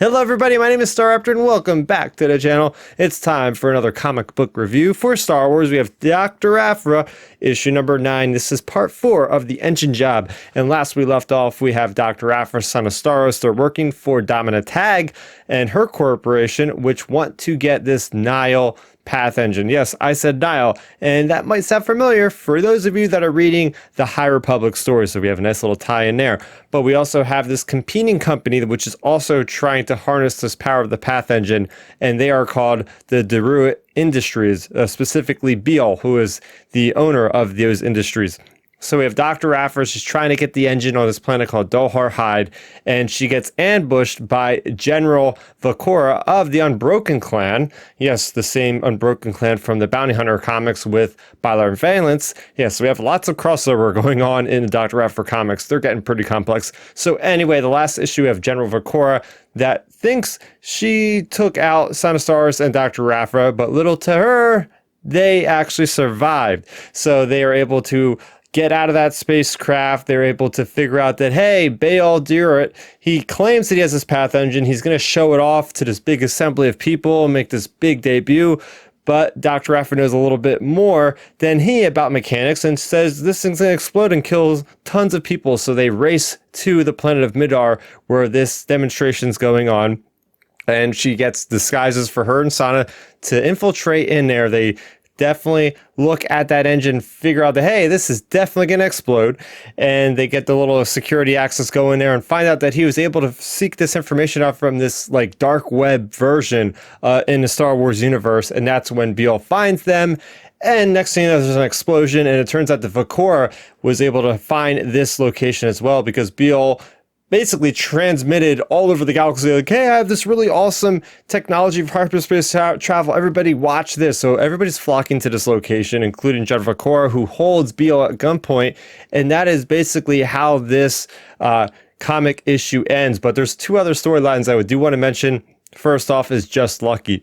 Hello everybody, my name is Starrapter and welcome back to the channel. It's time for another comic book review for Star Wars. We have Dr. Aphra, issue number 9. This is part 4 of the engine job. And last we left off, we have Dr. Aphra, Sana Staros. They're working for Domina Tag and her corporation, which want to get this Nihil Path Engine. Yes, I said Nihil, and that might sound familiar for those of you that are reading the High Republic stories, so we have a nice little tie in there. But we also have this competing company which is also trying to harness this power of the Path Engine, and they are called the Deruit Industries, specifically Beal, who is the owner of those industries. So we have Dr. Aphra. She's trying to get the engine on this planet called Dohar Hyde, and she gets ambushed by General Vukorah of the Unbroken Clan. Yes, the same Unbroken Clan from the Bounty Hunter comics with Bylar and Valence. Yes, we have lots of crossover going on in the Dr. Aphra comics. They're getting pretty complex. So anyway, the last issue we have General Vukorah that thinks she took out Sana Staros and Dr. Aphra, but little to her, they actually survived. So they are able to get out of that spacecraft. They're able to figure out that, hey, Bail-Deruit, he claims that he has this path engine. He's going to show it off to this big assembly of people and make this big debut. But Dr. Aphra knows a little bit more than he about mechanics and says this thing's going to explode and kill tons of people. So they race to the planet of Midar where this demonstration's going on. And she gets disguises for her and Sana to infiltrate in there. They definitely look at that engine, figure out that, hey, this is definitely going to explode. And they get the little security access go in there and find out that he was able to seek this information out from this like dark web version in the Star Wars universe. And that's when Beal finds them. And next thing you know, there's an explosion. And it turns out that Vukorah was able to find this location as well because Beal basically transmitted all over the galaxy, like, hey, I have this really awesome technology for hyperspace travel. Everybody watch this. So everybody's flocking to this location, including General Vukorah, who holds Beal at gunpoint. And that is basically how this comic issue ends. But there's two other storylines I do want to mention. First off is Just Lucky.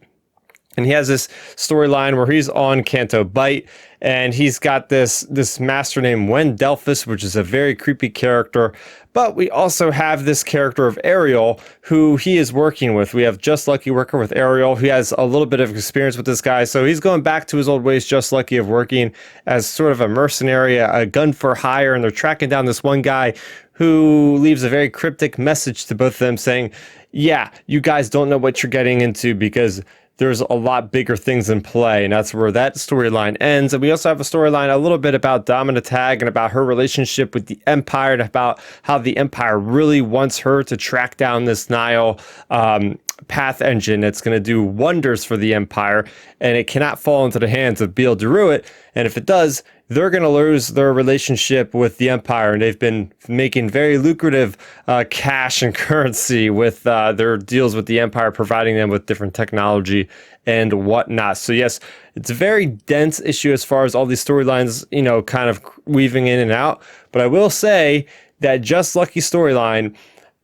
And he has this storyline where he's on Canto Bight, and he's got this master named Wen Delphus, which is a very creepy character. But we also have this character of Ariel, who he is working with. We have Just Lucky working with Ariel, who has a little bit of experience with this guy. So he's going back to his old ways, Just Lucky, of working as sort of a mercenary, a gun for hire, and they're tracking down this one guy who leaves a very cryptic message to both of them saying, yeah, you guys don't know what you're getting into because there's a lot bigger things in play, and that's where that storyline ends. And we also have a storyline a little bit about Domina Tag and about her relationship with the Empire and about how the Empire really wants her to track down this Nihil Path Engine that's going to do wonders for the Empire, and it cannot fall into the hands of Bail-Deruit. And if it does, they're going to lose their relationship with the Empire, and they've been making very lucrative cash and currency with their deals with the Empire, providing them with different technology and whatnot. So yes, it's a very dense issue as far as all these storylines, you know, kind of weaving in and out. But I will say that Just Lucky storyline,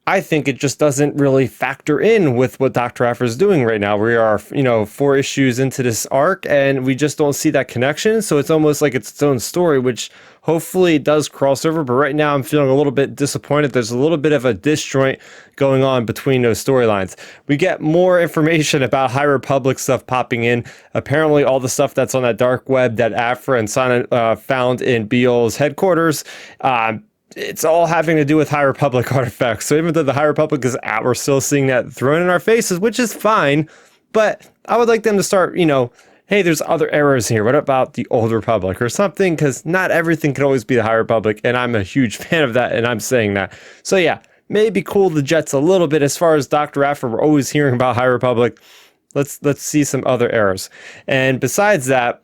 I think it just doesn't really factor in with what Dr. Aphra is doing right now. We are, 4 issues into this arc, and we just don't see that connection. So it's almost like it's its own story, which hopefully does cross over. But right now I'm feeling a little bit disappointed. There's a little bit of a disjoint going on between those storylines. We get more information about High Republic stuff popping in. Apparently all the stuff that's on that dark web that Aphra and Sana found in Beal's headquarters, it's all having to do with High Republic artifacts. So even though the High Republic is out, we're still seeing that thrown in our faces, which is fine. But I would like them to start, hey, there's other eras here. What about the Old Republic or something? Because not everything can always be the High Republic. And I'm a huge fan of that. And I'm saying that. So yeah, maybe cool the jets a little bit. As far as Dr. Aphra, we're always hearing about High Republic. Let's see some other eras. And besides that,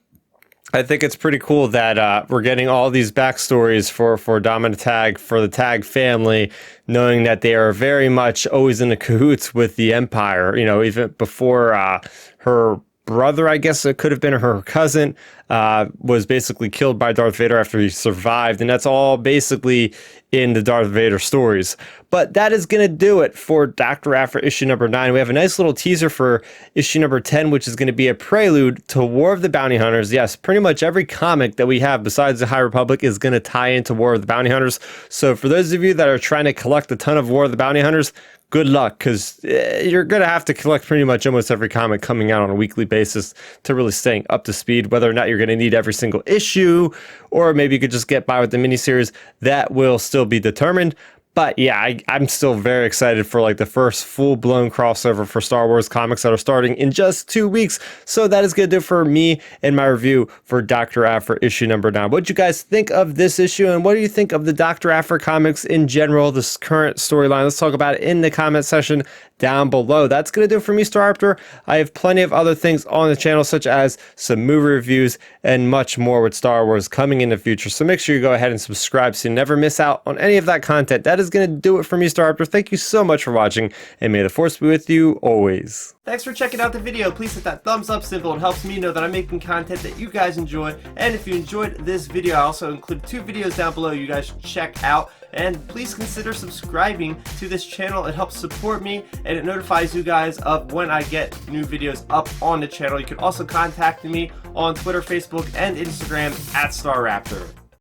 I think it's pretty cool that we're getting all these backstories for Domina Tag, for the Tag family, knowing that they are very much always in the cahoots with the Empire. Even before her brother, I guess it could have been her cousin, was basically killed by Darth Vader after he survived. And that's all basically in the Darth Vader stories. But that is going to do it for Dr. Aphra issue number 9. We have a nice little teaser for issue number 10, which is going to be a prelude to War of the Bounty Hunters. Yes, pretty much every comic that we have besides the High Republic is going to tie into War of the Bounty Hunters. So for those of you that are trying to collect a ton of War of the Bounty Hunters, good luck, because you're going to have to collect pretty much almost every comic coming out on a weekly basis to really staying up to speed. Whether or not you're going to need every single issue, or maybe you could just get by with the miniseries, that will still be determined. But yeah, I'm still very excited for like the first full-blown crossover for Star Wars comics that are starting in just 2 weeks. So that is going to do it for me and my review for Dr. Aphra issue number 9. What do you guys think of this issue, and what do you think of the Dr. Aphra comics in general, this current storyline? Let's talk about it in the comment section down below. That's going to do it for me, Starrapter. I have plenty of other things on the channel, such as some movie reviews and much more with Star Wars coming in the future. So make sure you go ahead and subscribe so you never miss out on any of that content. That is going to do it for me, Starrapter. Thank you so much for watching, and may the Force be with you always. Thanks for checking out the video. Please hit that thumbs up symbol. It helps me know that I'm making content that you guys enjoy. And if you enjoyed this video, I also include 2 videos down below you guys should check out. And please consider subscribing to this channel. It helps support me, and it notifies you guys of when I get new videos up on the channel. You can also contact me on Twitter, Facebook, and Instagram at Starrapter.